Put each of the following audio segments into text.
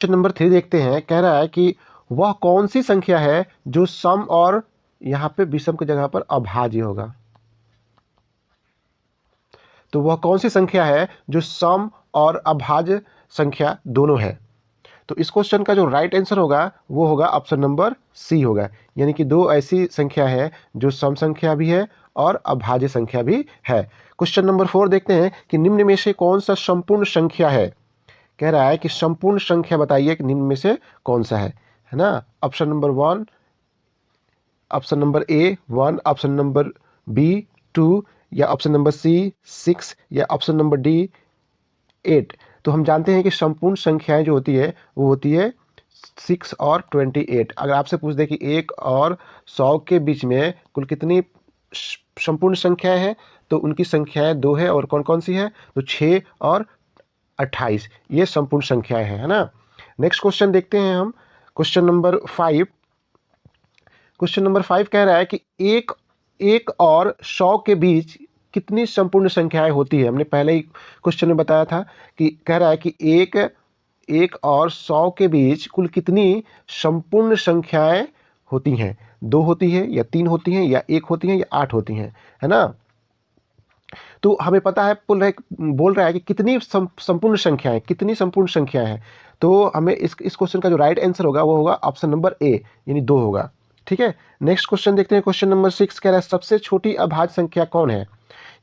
Question number 3 देखते हैं। कह रहा है कि वह कौन सी संख्या है जो सम और यहाँ पे विषम की जगह पर अभाज्य होगा। तो वह कौन सी संख्या है जो सम और अभाज्य संख्या दोनों है। तो इस क्वेश्चन का जो राइट आंसर होगा वो होगा ऑप्शन नंबर सी होगा। यानी कि दो ऐसी संख्या है जो सम संख्या भी है और अभाज्य संख्या भी है। क्वेश्चन नंबर 4 देखते हैं कि निम्न में से कौन सा संपूर्ण संख्या है। कह रहा है कि संपूर्ण संख्या बताइए कि निम्न में से कौन सा है ना। Option number 1, option number A 1, option number B 2, या ऑप्शन नंबर सी 6, या ऑप्शन नंबर डी 8। तो हम जानते हैं कि संपूर्ण संख्याएं जो होती है वो होती है 6 और 28। अगर आपसे पूछ दे कि 1 और 100 के बीच में कुल कितनी संपूर्ण संख्याएं हैं, तो उनकी संख्याएं 2 है। और कौन कौन सी है, तो 6 और 28, ये संपूर्ण संख्याएं हैं, है ना। नेक्स्ट क्वेश्चन देखते हैं हम। Question number 5। क्वेश्चन नंबर 5 कह रहा है कि एक और 100 के बीच कितनी संपूर्ण संख्याएं होती है। हमने पहले ही क्वेश्चन में बताया था कि कह रहा है कि एक और 100 के बीच कुल कितनी संपूर्ण संख्याएं होती हैं। 2 होती है, या 3 होती हैं, या 1 होती हैं, या 8 होती हैं, है ना। तो हमें पता है बोल रहा है कि कितनी संपूर्ण संख्याएं, कितनी संपूर्ण संख्याएं हैं। तो हमें इस क्वेश्चन का जो राइट आंसर होगा वो होगा ऑप्शन नंबर ए, यानी 2 होगा। ठीक है, नेक्स्ट क्वेश्चन देखते हैं। क्वेश्चन नंबर 6 कह रहा है सबसे छोटी अभाज्य संख्या कौन है।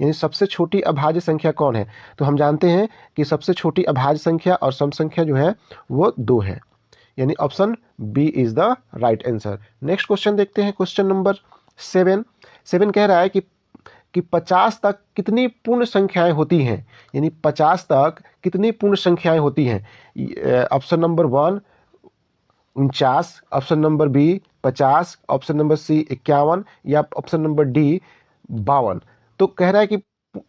यानी सबसे छोटी अभाज्य संख्या कौन है। तो हम जानते हैं कि सबसे छोटी अभाज्य संख्या और सम संख्या जो है वो 2 है, यानी option B is the right answer. Next question देखते हैं। क्वेश्चन नंबर 7 कह रहा है कि 50 तक कितनी पूर्ण संख्याएं होती हैं। यानी 50 तक कितनी पूर्ण संख्याएं होती हैं। Option number 1 49, option number B 50, option number C 51, या ऑप्शन नंबर डी 52। तो कह रहा है कि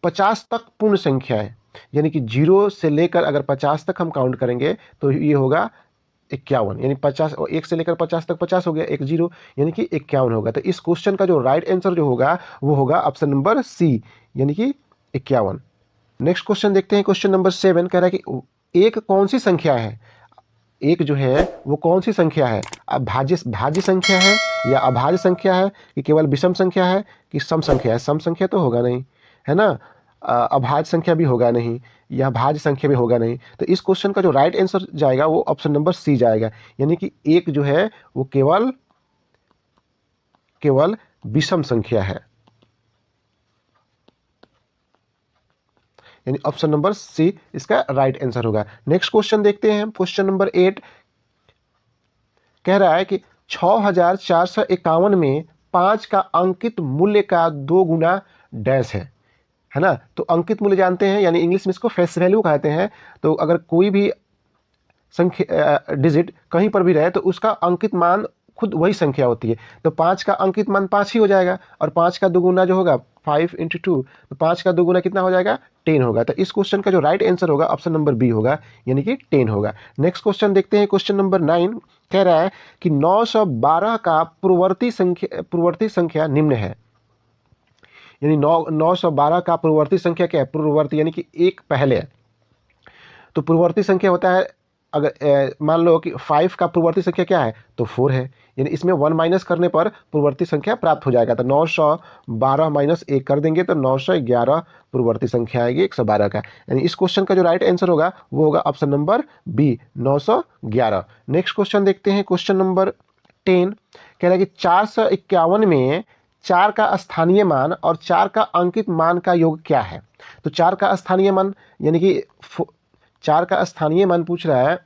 50 तक पूर्ण संख्या है, यानी कि 0 से लेकर अगर 50 तक हम काउंट करेंगे तो ये होगा 51। यानी 50, 1 से लेकर 50 तक 50 हो गया, 1 0, यानी कि 51 होगा। तो इस क्वेश्चन का जो राइट आंसर जो होगा वो होगा ऑप्शन नंबर सी, यानी कि 51। नेक्स्ट क्वेश्चन देखते हैं। क्वेश्चन नंबर 7 कह रहा है कि एक कौन सी संख्या है। एक जो है वो कौन सी संख्या है। भाज्य संख्या है, या अभाज्य संख्या है, कि केवल विषम संख्या है, कि सम संख्या है। सम संख्या तो होगा नहीं, है ना। अभाज्य संख्या भी होगा नहीं, या भाज्य संख्या भी होगा नहीं। तो इस क्वेश्चन का जो राइट आंसर जाएगा वो ऑप्शन नंबर सी जाएगा, यानी कि एक जो है वो केवल विषम संख्या है, यानी ऑप्शन नंबर सी इसका राइट आंसर होगा। नेक्स्ट क्वेश्चन देखते हैं हम। क्वेश्चन नंबर 8 कह रहा है कि 6451 में 5 का अंकित मूल्य का 2 गुना डैश है ना। तो अंकित मूल्य जानते हैं, यानी इंग्लिश में इसको फेस वैल्यू कहते हैं। तो अगर कोई भी संख्या डिजिट कहीं पर भी रहे तो उसका अंकित मान खुद वही संख्या होती है। तो 5 का अंकित मान 5 ही हो जाएगा, और 5 का दुगुना जो होगा 5 × 2, तो 5 का दुगुना कितना हो जाएगा, 10 होगा। तो इस क्वेश्चन का जो राइट आंसर होगा ऑप्शन नंबर बी होगा, यानी कि 10 होगा। नेक्स्ट क्वेश्चन देखते हैं। क्वेश्चन नंबर 9 कह रहा है कि 912 का पूर्ववर्ती संख्या निम्न है। यानी 912 का पूर्ववर्ती संख्या क्या है। पूर्ववर्ती यानी कि एक पहले है। तो पूर्ववर्ती संख्या होता है, अगर मान लो कि 5 का पूर्ववर्ती संख्या क्या है, तो 4 है। यानी इसमें 1 माइनस करने पर पूर्ववर्ती संख्या प्राप्त हो जाएगा। तो 912 माइनस 1 कर देंगे तो 911 पूर्ववर्ती संख्या आएगी 112 का। यानी इस क्वेश्चन का जो राइट आंसर होगा वो होगा option number B, 911। Next question देखते हैं। क्वेश्चन नंबर 10 कह रहा है कि 451 में 4 का स्थानीय मान और 4 का अंकित मान का योग क्या है। तो 4 का स्थानीय मान, यानी कि 4 का स्थानीय मान पूछ रहा है,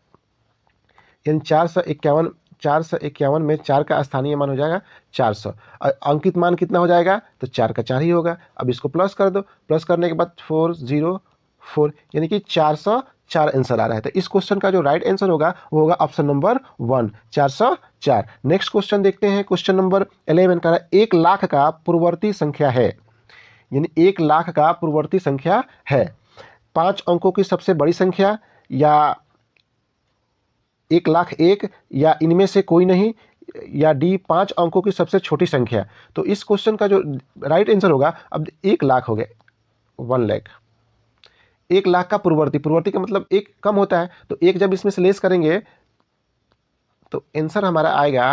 यानी 451 में 4 का स्थानीय मान हो जाएगा 400। अंकित मान कितना हो जाएगा, तो 4 का 4 ही होगा। अब इसको प्लस कर दो, प्लस करने के बाद 404, यानी कि 404 आंसर आ रहा है। तो इस क्वेश्चन का जो राइट आंसर होगा वो होगा ऑप्शन नंबर 1, 404। नेक्स्ट क्वेश्चन देखते हैं। क्वेश्चन नंबर 11 का 1 लाख का पूर्ववर्ती संख्या है। यानी 1 लाख का पूर्ववर्ती संख्या है 5 अंकों की सबसे बड़ी संख्या, या 1,01,000, या इनमें से कोई नहीं, या डी 5 अंकों की सबसे छोटी संख्या। तो इस क्वेश्चन का जो राइट आंसर होगा, अब 1 लाख हो गया, 1 लाख। 1 लाख का पूर्ववर्ती का मतलब एक कम होता है, तो एक जब इसमें से लेस करेंगे तो आंसर हमारा आएगा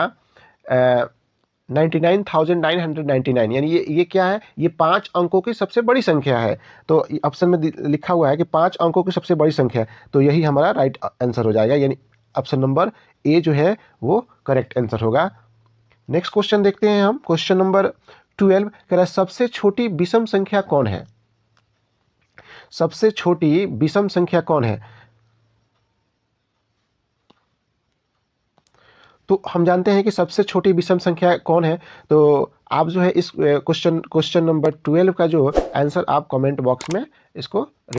99,999, यानी ये क्या है, ये 5 अंकों की सबसे बड़ी संख्या है। तो ऑप्शन में लिखा हुआ है कि 5 अंकों की सबसे बड़ी संख्या है, तो यही हमारा राइट आंसर हो जाएगा, यानी ऑप्शन नंबर ए जो है वो करेक्ट आंसर होगा। नेक्स्ट क्वेश्चन देखते हैं हम, क्वेश्चन नंबर 12 कह रहा है सबसे छोटी विषम संख्या कौन है। सबसे छोटी विषम संख्या कौन है? तो हम जानते हैं कि सबसे छोटी विषम संख्या कौन है। तो आप जो है इस क्वेश्चन नंबर 12 का जो आंसर आप कमेंट बॉक्स में इसको